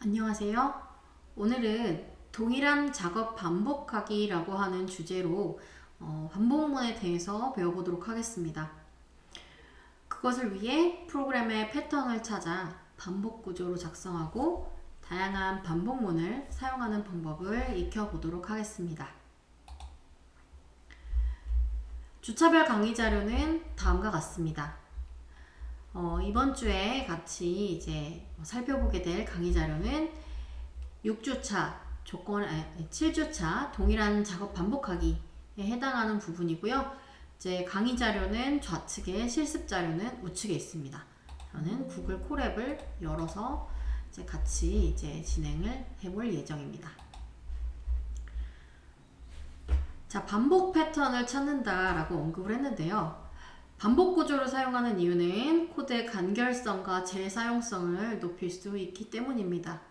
안녕하세요. 오늘은 동일한 작업 반복하기라고 하는 주제로 반복문에 대해서 배워보도록 하겠습니다. 그것을 위해 프로그램의 패턴을 찾아 반복 구조로 작성하고 다양한 반복문을 사용하는 방법을 익혀보도록 하겠습니다. 주차별 강의 자료는 다음과 같습니다. 이번 주에 같이 이제 살펴보게 될 강의 자료는 6주차 7주차 동일한 작업 반복하기에 해당하는 부분이고요. 이제 강의 자료는 좌측에, 실습 자료는 우측에 있습니다. 저는 구글 콜앱을 열어서 이제 같이 이제 진행을 해볼 예정입니다. 자, 반복 패턴을 찾는다라고 언급을 했는데요. 반복 구조를 사용하는 이유는 코드의 간결성과 재사용성을 높일 수 있기 때문입니다.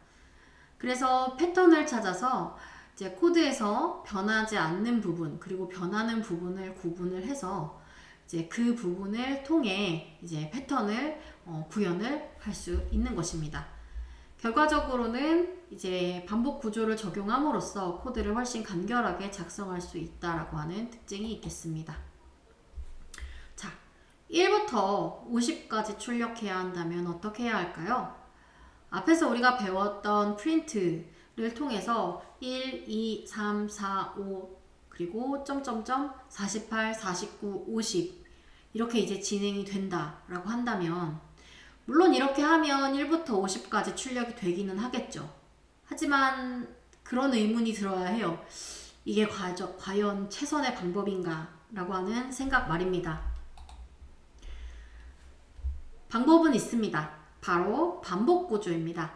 그래서 패턴을 찾아서 이제 코드에서 변하지 않는 부분 그리고 변하는 부분을 구분을 해서 이제 그 부분을 통해 이제 패턴을 구현을 할 수 있는 것입니다. 결과적으로는 이제 반복 구조를 적용함으로써 코드를 훨씬 간결하게 작성할 수 있다라고 하는 특징이 있겠습니다. 1부터 50까지 출력해야 한다면 어떻게 해야 할까요? 앞에서 우리가 배웠던 프린트를 통해서 1, 2, 3, 4, 5 그리고 점점점 48, 49, 50 이렇게 이제 진행이 된다라고 한다면 물론 이렇게 하면 1부터 50까지 출력이 되기는 하겠죠. 하지만 그런 의문이 들어야 해요. 이게 과연 최선의 방법인가? 라고 하는 생각 말입니다. 방법은 있습니다. 바로 반복 구조입니다.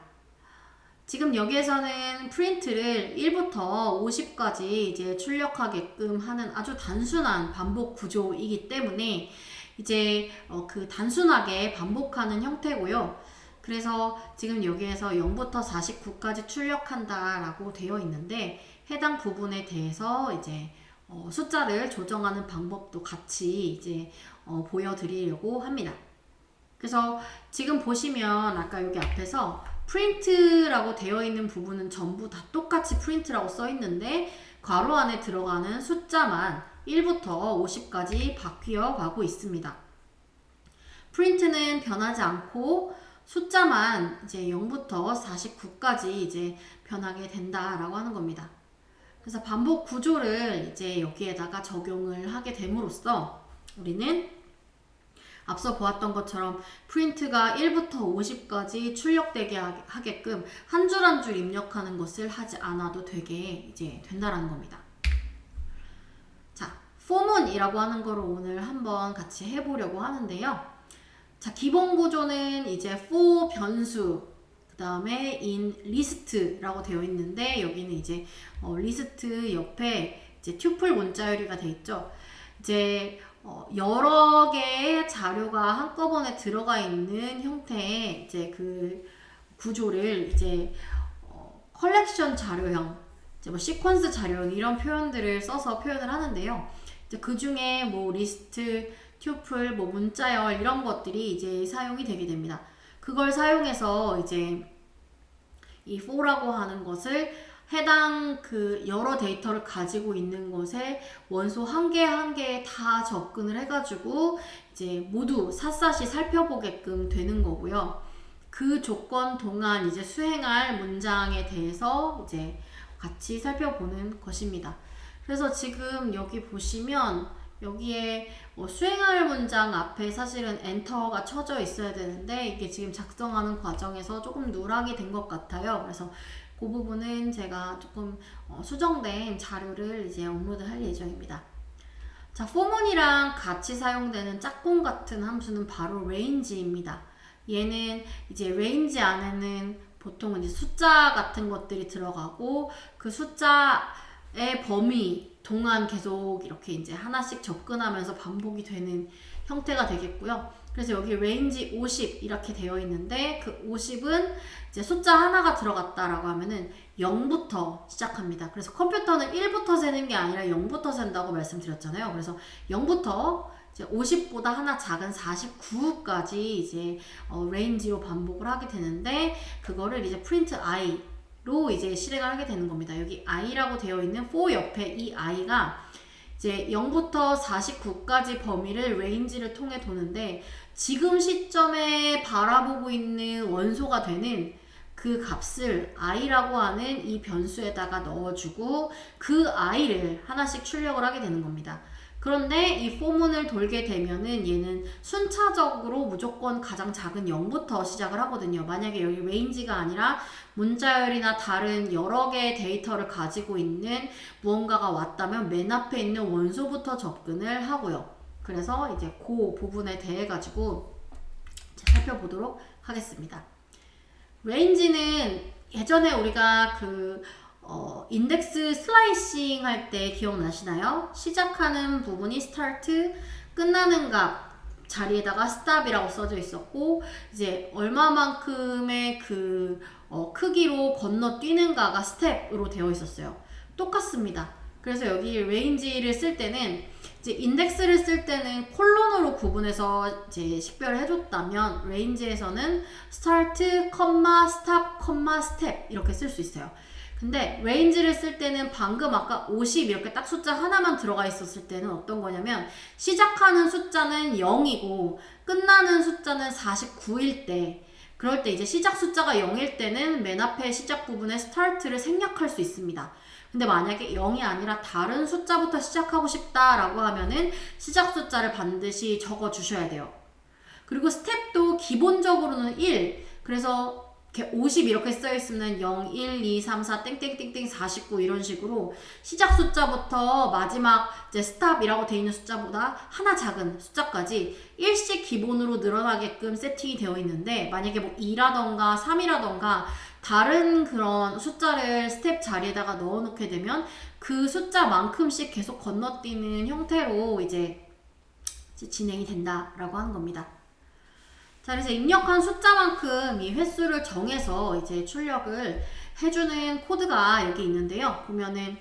지금 여기에서는 프린트를 1부터 50까지 이제 출력하게끔 하는 아주 단순한 반복 구조이기 때문에 이제 그 단순하게 반복하는 형태고요. 그래서 지금 여기에서 0부터 49까지 출력한다라고 되어 있는데 해당 부분에 대해서 이제 숫자를 조정하는 방법도 같이 이제 보여드리려고 합니다. 그래서 지금 보시면 아까 여기 앞에서 프린트라고 되어 있는 부분은 전부 다 똑같이 프린트라고 써 있는데 괄호 안에 들어가는 숫자만 1부터 50까지 바뀌어 가고 있습니다. 프린트는 변하지 않고 숫자만 이제 0부터 49까지 이제 변하게 된다라고 하는 겁니다. 그래서 반복 구조를 이제 여기에다가 적용을 하게 됨으로써 우리는 앞서 보았던 것처럼 프린트가 1부터 50까지 출력되게 하게끔 한 줄 한 줄 입력하는 것을 하지 않아도 되게 이제 된다라는 겁니다. 자, for문이라고 하는 거를 오늘 한번 같이 해보려고 하는데요. 자, 기본 구조는 이제 for 변수 그 다음에 in list라고 되어 있는데 여기는 이제 리스트 옆에 이제 튜플 문자열이가 되어 있죠. 이제 여러 개의 자료가 한꺼번에 들어가 있는 형태의 이제 그 구조를 이제 컬렉션 자료형, 이제 뭐 시퀀스 자료형 이런 표현들을 써서 표현을 하는데요. 이제 그 중에 뭐 리스트, 튜플, 뭐 문자열 이런 것들이 이제 사용이 되게 됩니다. 그걸 사용해서 이제 이 for라고 하는 것을 해당 그 여러 데이터를 가지고 있는 것에 원소 한 개 한 개에 다 접근을 해가지고 이제 모두 샅샅이 살펴보게끔 되는 거고요. 그 조건 동안 이제 수행할 문장에 대해서 이제 같이 살펴보는 것입니다. 그래서 지금 여기 보시면 여기에 수행할 문장 앞에 사실은 엔터가 쳐져 있어야 되는데 이게 지금 작성하는 과정에서 조금 누락이 된 것 같아요. 그래서 그 부분은 제가 조금 수정된 자료를 이제 업로드할 예정입니다. 자, for문이랑 같이 사용되는 짝꿍 같은 함수는 바로 range입니다. 얘는 이제 range 안에는 보통은 이제 숫자 같은 것들이 들어가고 그 숫자의 범위 동안 계속 이렇게 이제 하나씩 접근하면서 반복이 되는 형태가 되겠고요. 그래서 여기 range 50 이렇게 되어 있는데 그 50은 이제 숫자 하나가 들어갔다라고 하면은 0부터 시작합니다. 그래서 컴퓨터는 1부터 세는 게 아니라 0부터 센다고 말씀드렸잖아요. 그래서 0부터 이제 50보다 하나 작은 49까지 이제 레인지로 반복을 하게 되는데, 그거를 이제 print i로 이제 실행을 하게 되는 겁니다. 여기 i라고 되어 있는 for 옆에 이 i가 이제 0부터 49까지 범위를 레인지를 통해 도는데, 지금 시점에 바라보고 있는 원소가 되는 그 값을 i라고 하는 이 변수에다가 넣어주고 그 i를 하나씩 출력을 하게 되는 겁니다. 그런데 이 for문을 돌게 되면은 얘는 순차적으로 무조건 가장 작은 0부터 시작을 하거든요. 만약에 여기 range가 아니라 문자열이나 다른 여러 개의 데이터를 가지고 있는 무언가가 왔다면 맨 앞에 있는 원소부터 접근을 하고요. 그래서 이제 그 부분에 대해 가지고 살펴보도록 하겠습니다. 레인지는 예전에 우리가 인덱스 슬라이싱 할 때 기억나시나요? 시작하는 부분이 start, 끝나는 값 자리에다가 stop이라고 써져 있었고, 이제 얼마만큼의 크기로 건너뛰는가가 step으로 되어 있었어요. 똑같습니다. 그래서 여기 range를 쓸 때는 이제 인덱스를 쓸 때는 콜론으로 구분해서 이제 식별을 해줬다면, range에서는 start, stop, step 이렇게 쓸 수 있어요. 근데 range를 쓸 때는 방금 아까 50 이렇게 딱 숫자 하나만 들어가 있었을 때는 어떤 거냐면, 시작하는 숫자는 0이고 끝나는 숫자는 49일 때, 그럴 때 이제 시작 숫자가 0일 때는 맨 앞에 시작 부분에 start를 생략할 수 있습니다. 근데 만약에 0이 아니라 다른 숫자부터 시작하고 싶다라고 하면은 시작 숫자를 반드시 적어 주셔야 돼요. 그리고 스텝도 기본적으로는 1, 그래서 50 이렇게 써 있으면 0, 1, 2, 3, 4, 땡땡땡땡 49 이런 식으로 시작 숫자부터 마지막 이제 스탑이라고 돼 있는 숫자보다 하나 작은 숫자까지 1씩 기본으로 늘어나게끔 세팅이 되어 있는데, 만약에 뭐 2라던가 3이라던가 다른 그런 숫자를 스텝 자리에다가 넣어 놓게 되면 그 숫자만큼씩 계속 건너뛰는 형태로 이제 진행이 된다라고 하는 겁니다. 자, 그래서 입력한 숫자만큼 이 횟수를 정해서 이제 출력을 해주는 코드가 여기 있는데요. 보면은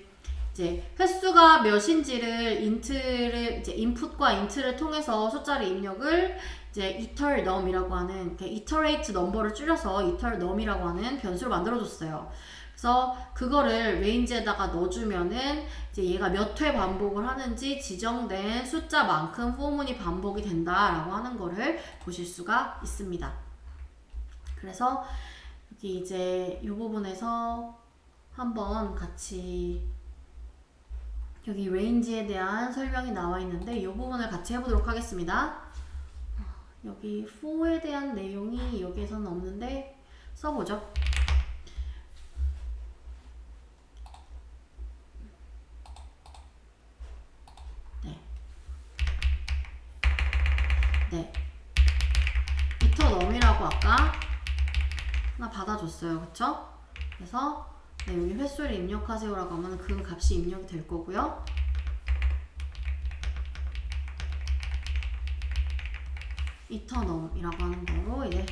이제 횟수가 몇인지를 이제 인풋과 인트를 통해서 숫자를 입력을 이제 iter num이라고 하는, iterate number를 줄여서 iter num이라고 하는 변수를 만들어줬어요. 그래서 그거를 range에다가 넣어주면은 이제 얘가 몇 회 반복을 하는지 지정된 숫자만큼 for문이 반복이 된다라고 하는 거를 보실 수가 있습니다. 그래서 여기 이제 이 부분에서 한번 같이 여기 range에 대한 설명이 나와 있는데 이 부분을 같이 해보도록 하겠습니다. 여기 for에 대한 내용이 여기에서는 없는데 써보죠. 네, iter num이라고 아까 하나 받아줬어요. 그쵸? 그래서 네, 여기 횟수를 입력하세요라고 하면 그 값이 입력이 될 거고요. iter num이라고 하는 거로 이제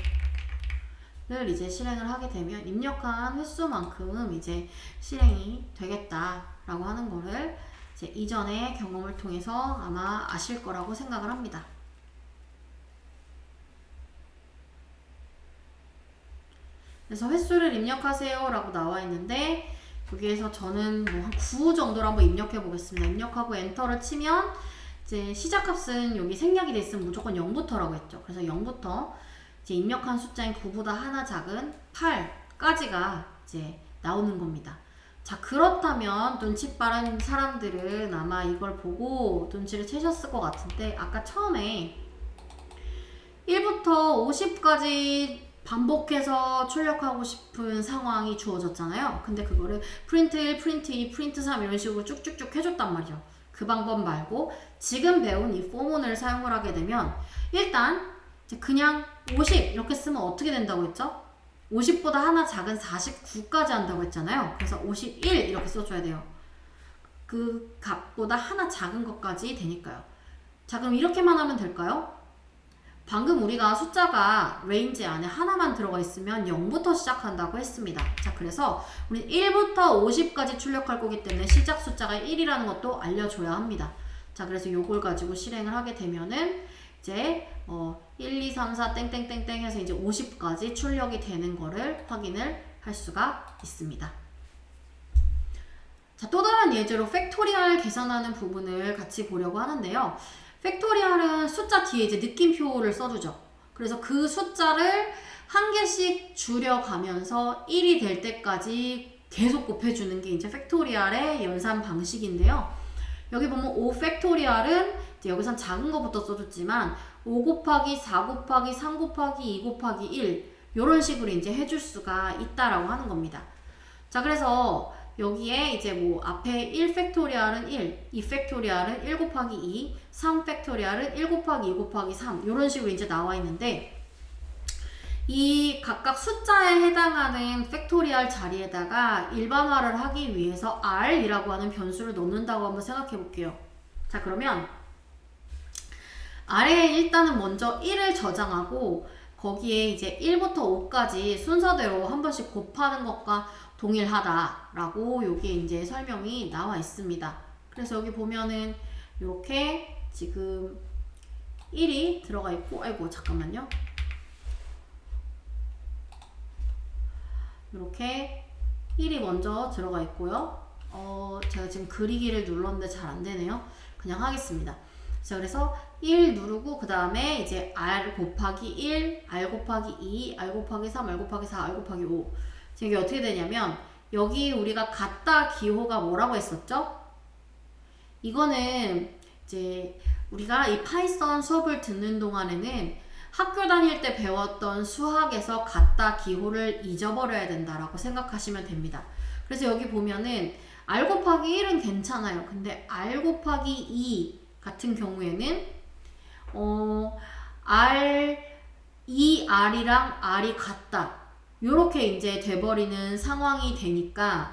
실행을 하게 되면 입력한 횟수만큼 이제 실행이 되겠다라고 하는 거를 이제 이전의 경험을 통해서 아마 아실 거라고 생각을 합니다. 그래서 횟수를 입력하세요 라고 나와 있는데, 여기에서 저는 뭐 한 9 정도로 한번 입력해 보겠습니다. 입력하고 엔터를 치면 이제 시작값은 여기 생략이 돼 있으면 무조건 0부터라고 했죠. 그래서 0부터 이제 입력한 숫자인 9보다 하나 작은 8까지가 이제 나오는 겁니다. 자, 그렇다면 눈치 빠른 사람들은 아마 이걸 보고 눈치를 채셨을 것 같은데, 아까 처음에 1부터 50까지 반복해서 출력하고 싶은 상황이 주어졌잖아요. 근데 그거를 프린트 1, 프린트 2, 프린트 3 이런 식으로 쭉쭉쭉 해줬단 말이죠. 그 방법 말고 지금 배운 이 for문을 사용을 하게 되면 일단 그냥 50 이렇게 쓰면 어떻게 된다고 했죠? 50보다 하나 작은 49까지 한다고 했잖아요. 그래서 51 이렇게 써줘야 돼요. 그 값보다 하나 작은 것까지 되니까요. 자, 그럼 이렇게만 하면 될까요? 방금 우리가 숫자가 range 안에 하나만 들어가 있으면 0부터 시작한다고 했습니다. 자, 그래서 우리 1부터 50까지 출력할 거기 때문에 시작 숫자가 1이라는 것도 알려줘야 합니다. 자, 그래서 요걸 가지고 실행을 하게 되면은 이제 1, 2, 3, 4 땡땡땡땡 해서 이제 50까지 출력이 되는 거를 확인을 할 수가 있습니다. 자, 또 다른 예제로 팩토리얼 계산하는 부분을 같이 보려고 하는데요. 팩토리얼은 숫자 뒤에 이제 느낌표를 써주죠. 그래서 그 숫자를 한 개씩 줄여가면서 1이 될 때까지 계속 곱해주는 게 이제 팩토리얼의 연산 방식인데요. 여기 보면 5 팩토리얼은 이제 여기선 작은 거부터 써줬지만 5 곱하기 4 곱하기 3 곱하기 2 곱하기 1 이런 식으로 이제 해줄 수가 있다라고 하는 겁니다. 자, 그래서 여기에 이제 뭐 앞에 1 팩토리얼은 1, 2 팩토리얼은 1 곱하기 2, 3 팩토리얼은 1 곱하기 2 곱하기 3 이런 식으로 이제 나와 있는데 이 각각 숫자에 해당하는 팩토리얼 자리에다가 일반화를 하기 위해서 r이라고 하는 변수를 넣는다고 한번 생각해 볼게요. 자, 그러면 r에 일단은 먼저 1을 저장하고 거기에 이제 1부터 5까지 순서대로 한 번씩 곱하는 것과 동일하다라고 여기에 이제 설명이 나와 있습니다. 그래서 여기 보면은 이렇게 지금 1이 들어가 있고, 아이고 잠깐만요. 이렇게 1이 먼저 들어가 있고요. 제가 지금 그리기를 눌렀는데 잘 안 되네요. 그냥 하겠습니다. 자, 그래서 1 누르고 그 다음에 이제 r 곱하기 1, r 곱하기 2, r 곱하기 3, r 곱하기 4, r 곱하기 5. 지금 이게 어떻게 되냐면 여기 우리가 같다 기호가 뭐라고 했었죠? 이거는 이제 우리가 이 파이썬 수업을 듣는 동안에는 학교 다닐 때 배웠던 수학에서 같다 기호를 잊어버려야 된다라고 생각하시면 됩니다. 그래서 여기 보면은 r 곱하기 1은 괜찮아요. 근데 r 곱하기 2 같은 경우에는 이 r이랑 r이 같다. 요렇게 이제 돼버리는 상황이 되니까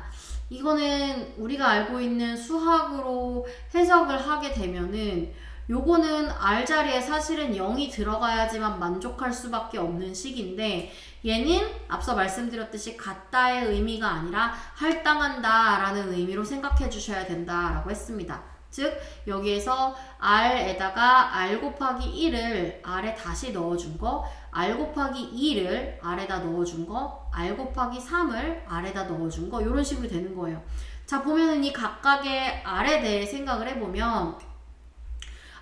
이거는 우리가 알고 있는 수학으로 해석을 하게 되면은 요거는 r 자리에 사실은 0이 들어가야지만 만족할 수밖에 없는 식인데 얘는 앞서 말씀드렸듯이 같다의 의미가 아니라 할당한다 라는 의미로 생각해 주셔야 된다라고 했습니다. 즉 여기에서 r에다가 r 곱하기 1을 r에 다시 넣어준 거, r 곱하기 2를 r에다 넣어준 거, r 곱하기 3을 r에다 넣어준 거 이런 식으로 되는 거예요. 자, 보면은 이 각각의 r에 대해 생각을 해보면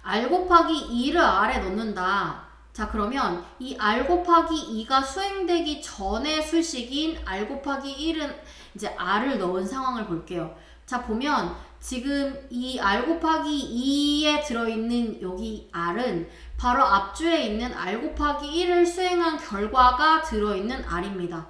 r 곱하기 2를 r에 넣는다. 자, 그러면 이 r 곱하기 2가 수행되기 전의 수식인 r 곱하기 1은 이제 r을 넣은 상황을 볼게요. 자, 보면 지금 이 r 곱하기 2에 들어있는 여기 r은 바로 앞줄에 있는 r 곱하기 1을 수행한 결과가 들어있는 r입니다.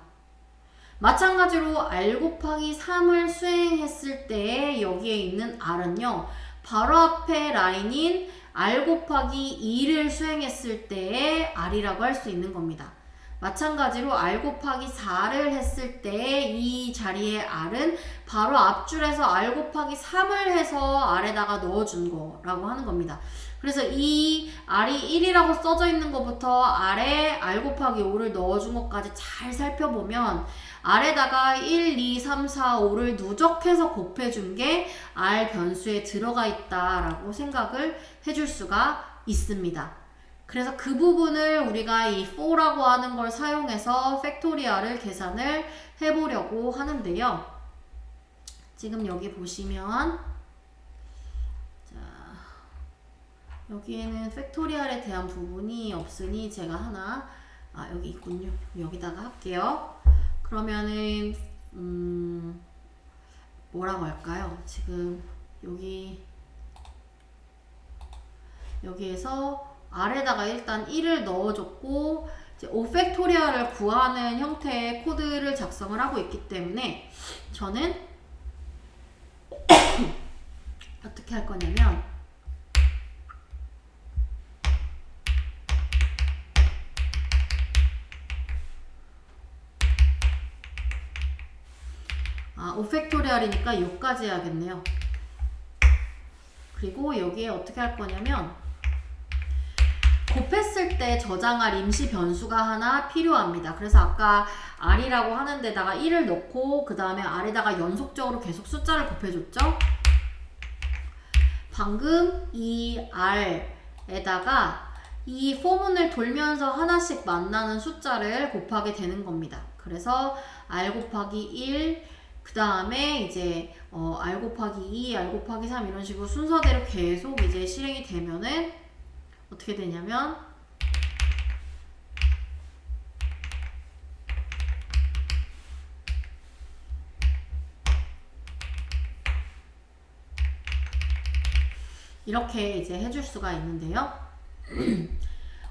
마찬가지로 r 곱하기 3을 수행했을 때 여기에 있는 r은요. 바로 앞에 라인인 r 곱하기 2를 수행했을 때의 r이라고 할 수 있는 겁니다. 마찬가지로 r 곱하기 4를 했을 때 이 자리의 r은 바로 앞줄에서 r 곱하기 3을 해서 r에다가 넣어준 거라고 하는 겁니다. 그래서 이 r이 1이라고 써져 있는 것부터 r에 r 곱하기 5를 넣어준 것까지 잘 살펴보면 r에다가 1, 2, 3, 4, 5를 누적해서 곱해준 게 r 변수에 들어가 있다라고 생각을 해줄 수가 있습니다. 그래서 그 부분을 우리가 이 for라고 하는 걸 사용해서 팩토리얼을 계산을 해보려고 하는데요. 지금 여기 보시면 자, 여기에는 팩토리얼에 대한 부분이 없으니 제가 하나 여기 있군요. 여기다가 할게요. 그러면은 뭐라고 할까요? 지금 여기에서 r에다가 일단 1을 넣어줬고 이제 5팩토리얼을 구하는 형태의 코드를 작성을 하고 있기 때문에 저는 어떻게 할 거냐면 아, 5팩토리얼이니까 요까지 해야겠네요. 그리고 여기에 어떻게 할 거냐면 곱했을 때 저장할 임시 변수가 하나 필요합니다. 그래서 아까 r이라고 하는 데다가 1을 넣고 그 다음에 r에다가 연속적으로 계속 숫자를 곱해줬죠. 방금 이 R에다가 이 포문을 돌면서 하나씩 만나는 숫자를 곱하게 되는 겁니다. 그래서 R 곱하기 1, 그 다음에 이제 R 곱하기 2, R 곱하기 3 이런 식으로 순서대로 계속 이제 실행이 되면은 어떻게 되냐면 이렇게 이제 해줄 수가 있는데요.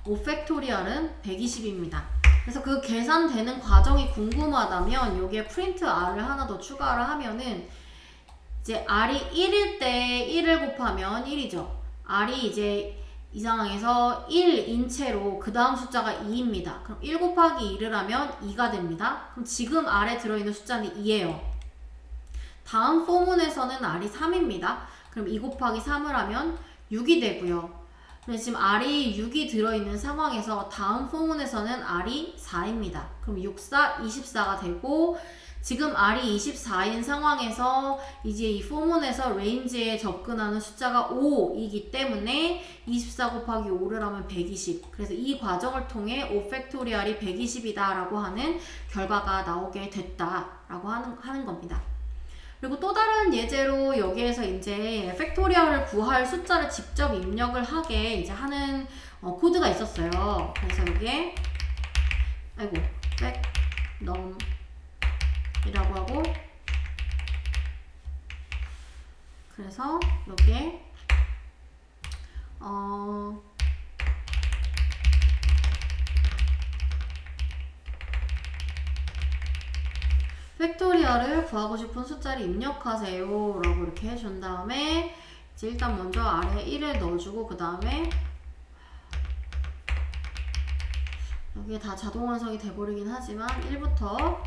5팩토리얼은 120입니다. 그래서 그 계산되는 과정이 궁금하다면 여기에 프린트 R을 하나 더 추가를 하면은 이제 R이 1일 때 1을 곱하면 1이죠. R이 이제 이 상황에서 1인 채로 그 다음 숫자가 2입니다. 그럼 1 곱하기 2를 하면 2가 됩니다. 그럼 지금 R에 들어있는 숫자는 2예요. 다음 포문에서는 R이 3입니다. 그럼 2 곱하기 3을 하면 6이 되고요. 그래서 지금 R이 6이 들어있는 상황에서 다음 포문에서는 R이 4입니다. 그럼 6, 4, 24가 되고 지금 R이 24인 상황에서 이제 이 포문에서 레인지에 접근하는 숫자가 5이기 때문에 24 곱하기 5를 하면 120. 그래서 이 과정을 통해 5팩토리얼이 120이다 라고 하는 결과가 나오게 됐다라고 하는 겁니다. 그리고 또 다른 예제로 여기에서 이제 팩토리얼을 구할 숫자를 직접 입력을 하게 이제 하는 코드가 있었어요. 그래서 여기에 팩 num이라고 하고 그래서 여기에 팩토리얼을 구하고 싶은 숫자를 입력하세요 라고 이렇게 해준 다음에 이제 일단 먼저 아래 1을 넣어주고 그 다음에 여기에 다 자동 완성이 돼버리긴 하지만 1부터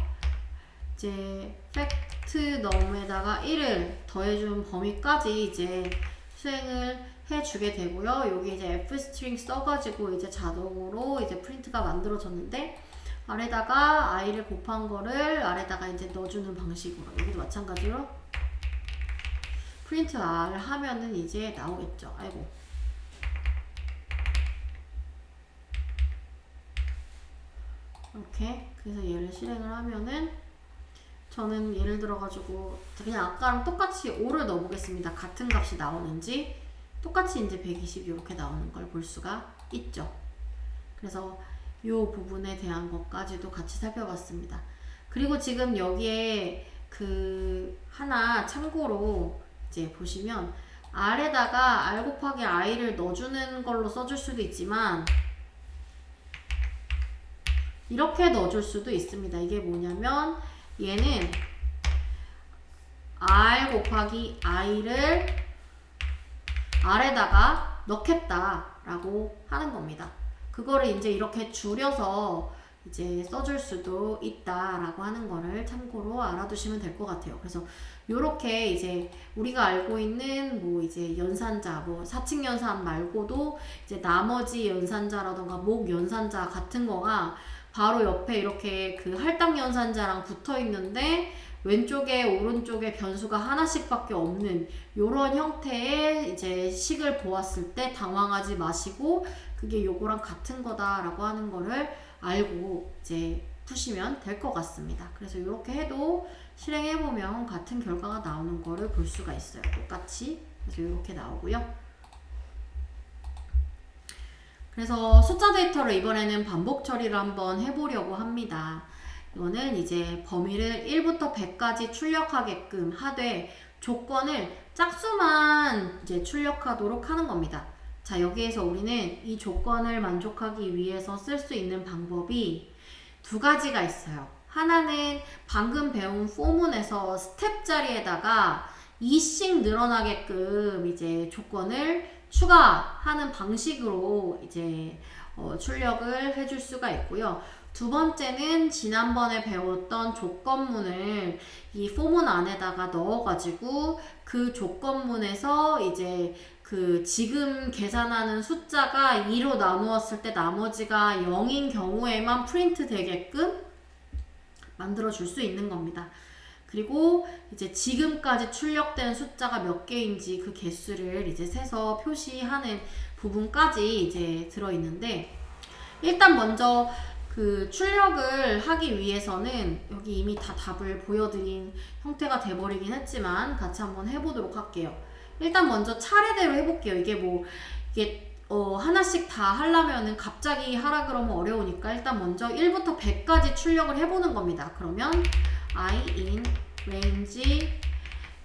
이제 팩트 num에다가 1을 더해준 범위까지 이제 수행을 해주게 되고요. 여기 이제 fstring 써가지고 이제 자동으로 이제 프린트가 만들어졌는데 아래다가 i를 곱한 거를 아래다가 이제 넣어주는 방식으로 여기도 마찬가지로 프린트 r 하면은 이제 나오겠죠. 이렇게 그래서 얘를 실행을 하면은 저는 예를 들어가지고 그냥 아까랑 똑같이 5를 넣어보겠습니다. 같은 값이 나오는지 똑같이 이제 120 이렇게 나오는 걸 볼 수가 있죠. 그래서 이 부분에 대한 것까지도 같이 살펴봤습니다. 그리고 지금 여기에 그 하나 참고로 이제 보시면 R에다가 R 곱하기 I를 넣어주는 걸로 써줄 수도 있지만 이렇게 넣어줄 수도 있습니다. 이게 뭐냐면 얘는 R 곱하기 I를 R에다가 넣겠다라고 하는 겁니다. 그거를 이제 이렇게 줄여서 이제 써줄 수도 있다라고 하는 거를 참고로 알아두시면 될 것 같아요. 그래서 요렇게 이제 우리가 알고 있는 뭐 이제 연산자, 뭐 사칙 연산 말고도 이제 나머지 연산자라던가 목 연산자 같은 거가 바로 옆에 이렇게 그 할당 연산자랑 붙어 있는데 왼쪽에 오른쪽에 변수가 하나씩밖에 없는 요런 형태의 이제 식을 보았을 때 당황하지 마시고 그게 요거랑 같은 거다라고 하는 거를 알고 이제 푸시면 될 것 같습니다. 그래서 이렇게 해도 실행해보면 같은 결과가 나오는 거를 볼 수가 있어요. 똑같이. 그래서 이렇게 나오고요. 그래서 숫자 데이터를 이번에는 반복 처리를 한번 해보려고 합니다. 이거는 이제 범위를 1부터 100까지 출력하게끔 하되 조건을 짝수만 이제 출력하도록 하는 겁니다. 자, 여기에서 우리는 이 조건을 만족하기 위해서 쓸 수 있는 방법이 두 가지가 있어요. 하나는 방금 배운 포문에서 스텝 자리에다가 2씩 늘어나게끔 이제 조건을 추가하는 방식으로 이제 출력을 해줄 수가 있고요. 두 번째는 지난번에 배웠던 조건문을 이 포문 안에다가 넣어가지고 그 조건문에서 이제 그 지금 계산하는 숫자가 2로 나누었을 때 나머지가 0인 경우에만 프린트 되게끔 만들어 줄 수 있는 겁니다. 그리고 이제 지금까지 출력된 숫자가 몇 개인지 그 개수를 이제 세서 표시하는 부분까지 이제 들어있는데, 일단 먼저 그 출력을 하기 위해서는 여기 이미 다 답을 보여드린 형태가 돼버리긴 했지만 같이 한번 해보도록 할게요. 일단 먼저 차례대로 해볼게요. 이게 하나씩 다 하려면은 갑자기 하라 그러면 어려우니까 일단 먼저 1부터 100까지 출력을 해보는 겁니다. 그러면 I in range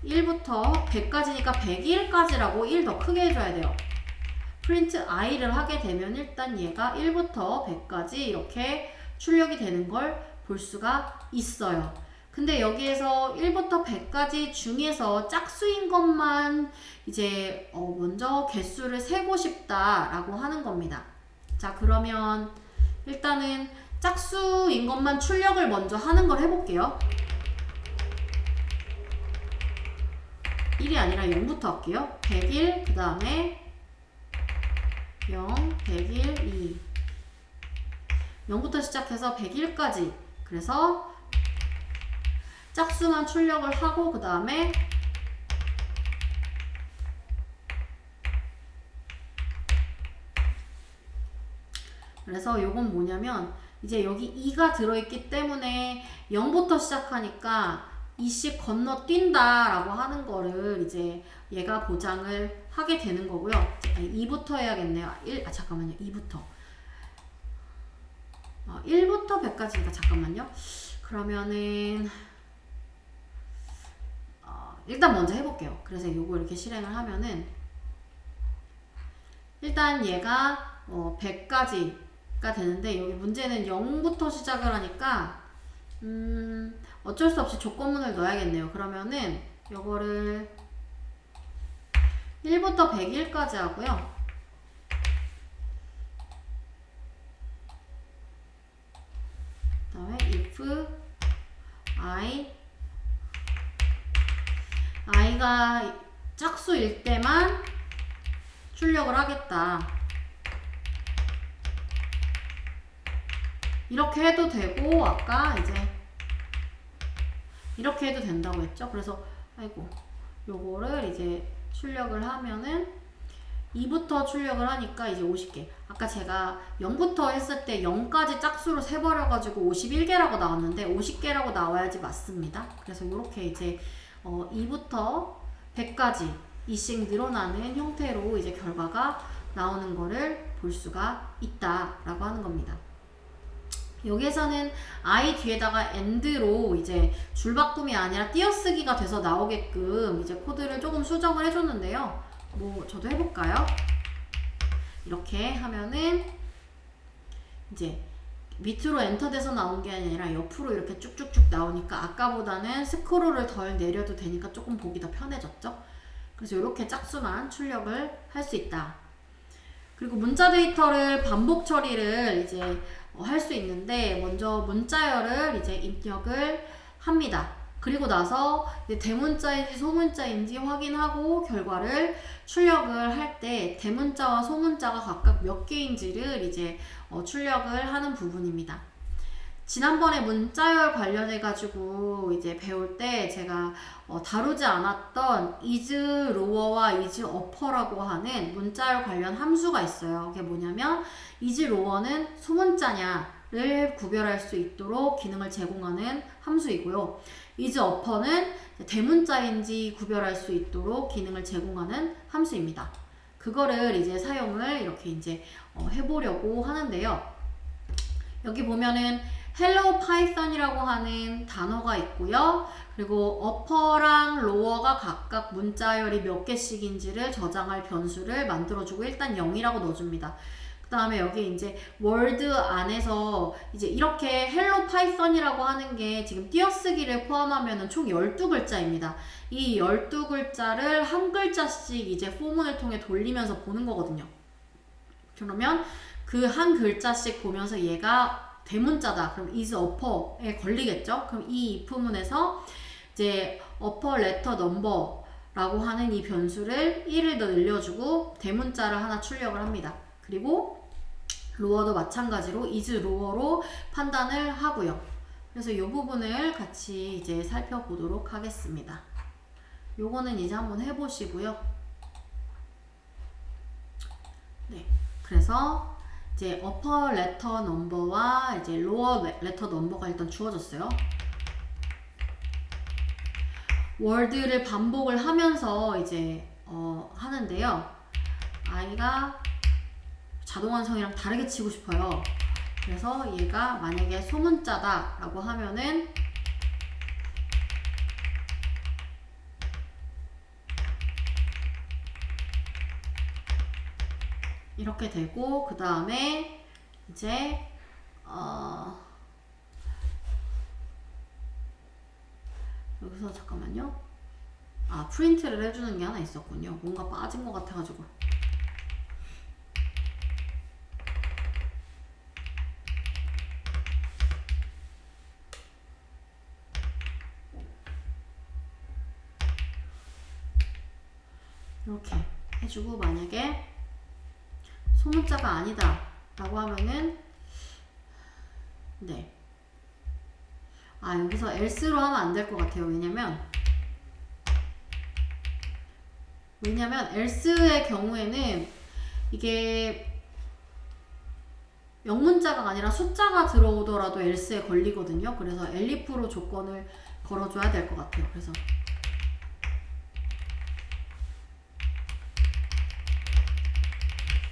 1부터 100까지니까 101까지라고 1 더 크게 해줘야 돼요. print i를 하게 되면 일단 얘가 1부터 100까지 이렇게 출력이 되는 걸 볼 수가 있어요. 근데 여기에서 1부터 100까지 중에서 짝수인 것만 이제 먼저 개수를 세고 싶다라고 하는 겁니다. 자, 그러면 일단은 짝수인 것만 출력을 먼저 하는 걸 해볼게요. 1이 아니라 0부터 할게요. 101, 그 다음에 0, 101, 2 0부터 시작해서 101까지. 그래서 짝수만 출력을 하고 그 다음에 그래서 요건 뭐냐면 이제 여기 2가 들어있기 때문에 0부터 시작하니까 2씩 건너뛴다 라고 하는 거를 이제 얘가 보장을 하게 되는 거고요. 2부터 해야겠네요. 잠깐만요. 2부터 1부터 100까지니까 잠깐만요. 그러면은 일단 먼저 해볼게요. 그래서 요거 이렇게 실행을 하면은 일단 얘가 100까지가 되는데 여기 문제는 0부터 시작을 하니까 어쩔 수 없이 조건문을 넣어야겠네요. 그러면은 요거를 1부터 101까지 하고요. 그 다음에 if i가 짝수일 때만 출력을 하겠다. 이렇게 해도 되고 아까 이제 이렇게 해도 된다고 했죠. 그래서 요거를 이제 출력을 하면은 2부터 출력을 하니까 이제 50개. 아까 제가 0부터 했을 때 0까지 짝수로 세버려가지고 51개라고 나왔는데 50개라고 나와야지 맞습니다. 그래서 이렇게 이제 2부터 100까지 2씩 늘어나는 형태로 이제 결과가 나오는 거를 볼 수가 있다라고 하는 겁니다. 여기에서는 I 뒤에다가 and로 이제 줄바꿈이 아니라 띄어쓰기가 돼서 나오게끔 이제 코드를 조금 수정을 해줬는데요. 저도 해볼까요? 이렇게 하면은 이제 밑으로 엔터돼서 나온 게 아니라 옆으로 이렇게 쭉쭉쭉 나오니까 아까보다는 스크롤을 덜 내려도 되니까 조금 보기 더 편해졌죠? 그래서 이렇게 짝수만 출력을 할 수 있다. 그리고 문자 데이터를 반복 처리를 이제 할 수 있는데 먼저 문자열을 이제 입력을 합니다. 그리고 나서 이제 대문자인지 소문자인지 확인하고 결과를 출력을 할 때 대문자와 소문자가 각각 몇 개인지를 이제 출력을 하는 부분입니다. 지난번에 문자열 관련해 가지고 이제 배울 때 제가 다루지 않았던 is lower와 is upper라고 하는 문자열 관련 함수가 있어요. 그게 뭐냐면 is lower는 소문자냐를 구별할 수 있도록 기능을 제공하는 함수이고요. is upper는 대문자인지 구별할 수 있도록 기능을 제공하는 함수입니다. 그거를 이제 사용을 이렇게 이제 해보려고 하는데요. 여기 보면은 hello python이라고 하는 단어가 있고요. 그리고 upper랑 lower가 각각 문자열이 몇 개씩인지를 저장할 변수를 만들어주고 일단 0이라고 넣어줍니다. 그 다음에 여기 이제 월드 안에서 이제 이렇게 hello python이라고 하는 게 지금 띄어쓰기를 포함하면 총 12글자입니다. 이 12글자를 한 글자씩 이제 포문을 통해 돌리면서 보는 거거든요. 그러면 그 한 글자씩 보면서 얘가 대문자다. 그럼 is upper에 걸리겠죠? 그럼 이 if문에서 이제 upper letter number라고 하는 이 변수를 1을 더 늘려주고 대문자를 하나 출력을 합니다. 그리고 lower도 마찬가지로 is lower로 판단을 하고요. 그래서 이 부분을 같이 이제 살펴보도록 하겠습니다. 요거는 이제 한번 해보시고요. 네. 그래서 이제 upper letter number와 이제 lower letter number가 일단 주어졌어요. 월드를 반복을 하면서 이제 하는데요. 아이가 자동완성이랑 다르게 치고 싶어요. 그래서 얘가 만약에 소문자다 라고 하면은 이렇게 되고, 그 다음에 이제 여기서 잠깐만요. 프린트를 해주는 게 하나 있었군요. 뭔가 빠진 것 같아가지고. 이렇게 해주고, 만약에 소문자가 아니다 라고 하면은 네. 여기서 else로 하면 안 될 것 같아요. 왜냐면 else의 경우에는 이게 영문자가 아니라 숫자가 들어오더라도 else에 걸리거든요. 그래서 elif로 조건을 걸어줘야 될 것 같아요. 그래서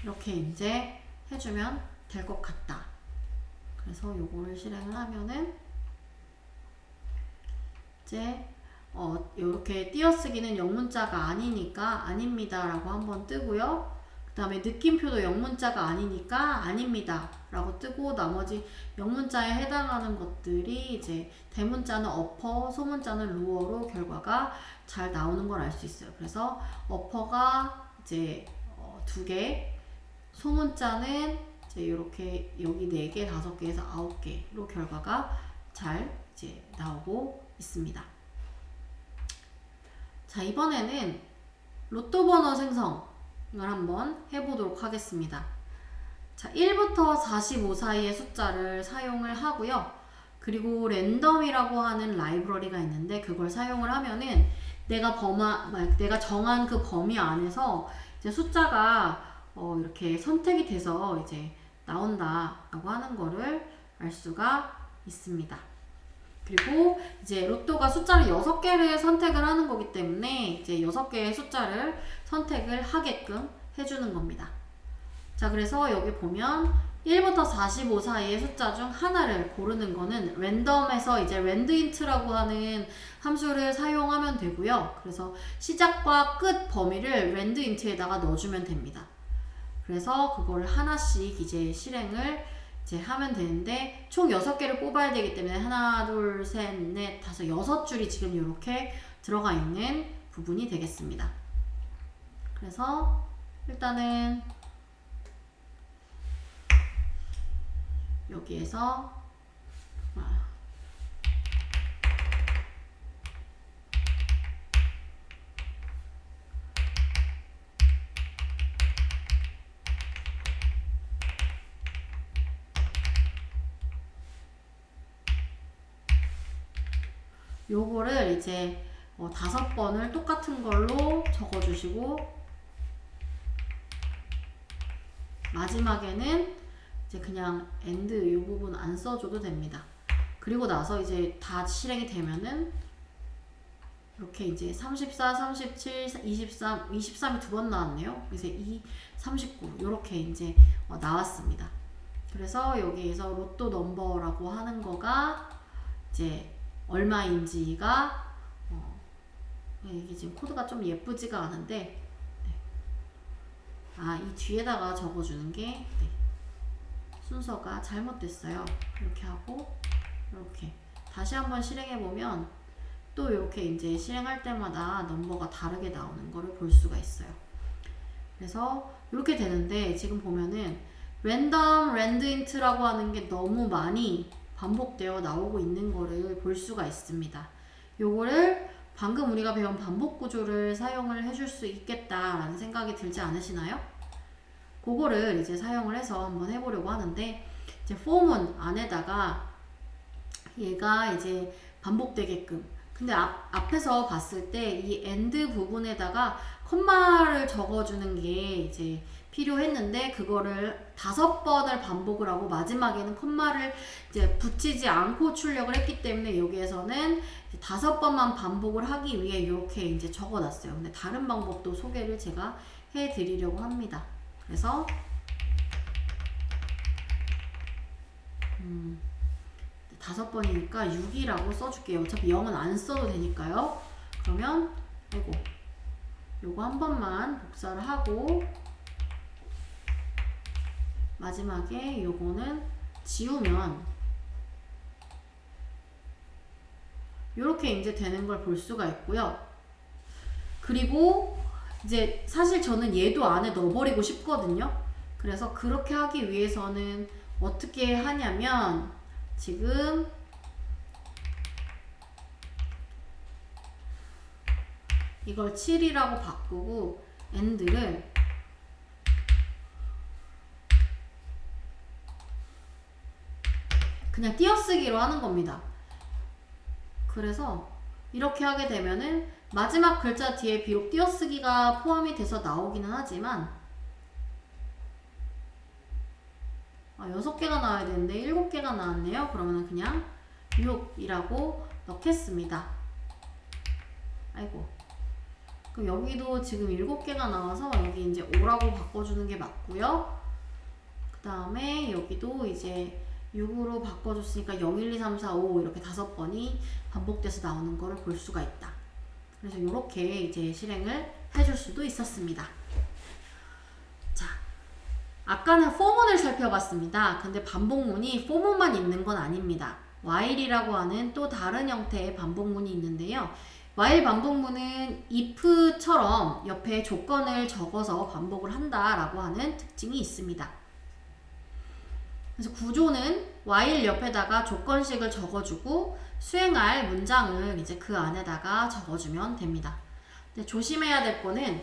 이렇게 이제 해주면 될 것 같다. 그래서 요거를 실행을 하면은 이제 이렇게 띄어쓰기는 영문자가 아니니까 아닙니다 라고 한번 뜨고요. 그 다음에 느낌표도 영문자가 아니니까 아닙니다 라고 뜨고, 나머지 영문자에 해당하는 것들이 이제 대문자는 upper, 소문자는 lower로 결과가 잘 나오는 걸 알 수 있어요. 그래서 upper가 이제 2개, 소문자는 이제 이렇게 여기 4개, 5개에서 9개로 결과가 잘 이제 나오고 있습니다. 자, 이번에는 로또 번호 생성을 한번 해보도록 하겠습니다. 자, 1부터 45 사이의 숫자를 사용을 하고요. 그리고 랜덤이라고 하는 라이브러리가 있는데 그걸 사용을 하면은 내가 정한 그 범위 안에서 이제 숫자가 이렇게 선택이 돼서 이제 나온다라고 하는 거를 알 수가 있습니다. 그리고 이제 로또가 숫자를 6개를 선택을 하는 거기 때문에 이제 6개의 숫자를 선택을 하게끔 해주는 겁니다. 자, 그래서 여기 보면 1부터 45 사이의 숫자 중 하나를 고르는 거는 랜덤에서 이제 랜드인트라고 하는 함수를 사용하면 되고요. 그래서 시작과 끝 범위를 랜드인트에다가 넣어주면 됩니다. 그래서 그걸 하나씩 이제 실행을 이제 하면 되는데 총 6개를 뽑아야 되기 때문에 하나, 둘, 셋, 넷, 다섯, 6줄이 지금 이렇게 들어가 있는 부분이 되겠습니다. 그래서 일단은 여기에서 요거를 이제 5번을 똑같은 걸로 적어주시고, 마지막에는 이제 그냥 end 이 부분 안 써줘도 됩니다. 그리고 나서 이제 다 실행이 되면은 이렇게 이제 34, 37, 23, 23이 2번 나왔네요. 그래서 2, 39 이렇게 이제 나왔습니다. 그래서 여기에서 로또 넘버라고 하는 거가 이제 얼마인지가 이게 지금 코드가 좀 예쁘지가 않은데 이 뒤에다가 적어주는 게 순서가 잘못됐어요. 이렇게 하고 이렇게 다시 한번 실행해 보면 또 이렇게 이제 실행할 때마다 넘버가 다르게 나오는 거를 볼 수가 있어요. 그래서 이렇게 되는데 지금 보면은 랜덤 랜드인트라고 하는 게 너무 많이 반복되어 나오고 있는 거를 볼 수가 있습니다. 요거를 방금 우리가 배운 반복 구조를 사용을 해줄 수 있겠다라는 생각이 들지 않으시나요? 그거를 이제 사용을 해서 한번 해보려고 하는데, 이제 폼은 안에다가 얘가 이제 반복되게끔. 근데 앞에서 봤을 때 이 end 부분에다가 콤마를 적어주는 게 이제 필요했는데 그거를 5번을 반복을 하고 마지막에는 콤마를 이제 붙이지 않고 출력을 했기 때문에 여기에서는 5번만 반복을 하기 위해 이렇게 이제 적어놨어요. 근데 다른 방법도 소개를 제가 해드리려고 합니다. 그래서 5번이니까 6이라고 써줄게요. 어차피 0은 안 써도 되니까요. 그러면 아이고 요거 한 번만 복사를 하고 마지막에 요거는 지우면 요렇게 이제 되는 걸 볼 수가 있고요. 그리고 이제 사실 저는 얘도 안에 넣어버리고 싶거든요. 그래서 그렇게 하기 위해서는 어떻게 하냐면 지금 이걸 7이라고 바꾸고 end를 그냥 띄어쓰기로 하는 겁니다. 그래서 이렇게 하게 되면은 마지막 글자 뒤에 비록 띄어쓰기가 포함이 돼서 나오기는 하지만 6개가 나와야 되는데 7개가 나왔네요. 그러면 그냥 6이라고 넣겠습니다. 아이고. 그럼 여기도 지금 7개가 나와서 여기 이제 5라고 바꿔주는 게 맞고요. 그 다음에 여기도 이제 6으로 바꿔줬으니까 0, 1, 2, 3, 4, 5 이렇게 5번이 반복돼서 나오는 거를 볼 수가 있다. 그래서 이렇게 이제 실행을 해줄 수도 있었습니다. 자, 아까는 for문을 살펴봤습니다. 근데 반복문이 for문만 있는 건 아닙니다. while이라고 하는 또 다른 형태의 반복문이 있는데요. while 반복문은 if처럼 옆에 조건을 적어서 반복을 한다라고 하는 특징이 있습니다. 그래서 구조는 while 옆에다가 조건식을 적어주고 수행할 문장을 이제 그 안에다가 적어주면 됩니다. 근데 조심해야 될 거는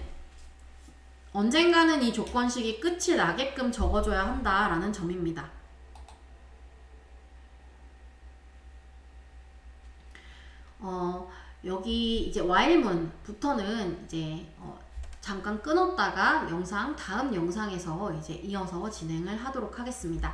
언젠가는 이 조건식이 끝이 나게끔 적어줘야 한다라는 점입니다. 여기 이제 while문부터는 이제 잠깐 끊었다가 다음 영상에서 이제 이어서 진행을 하도록 하겠습니다.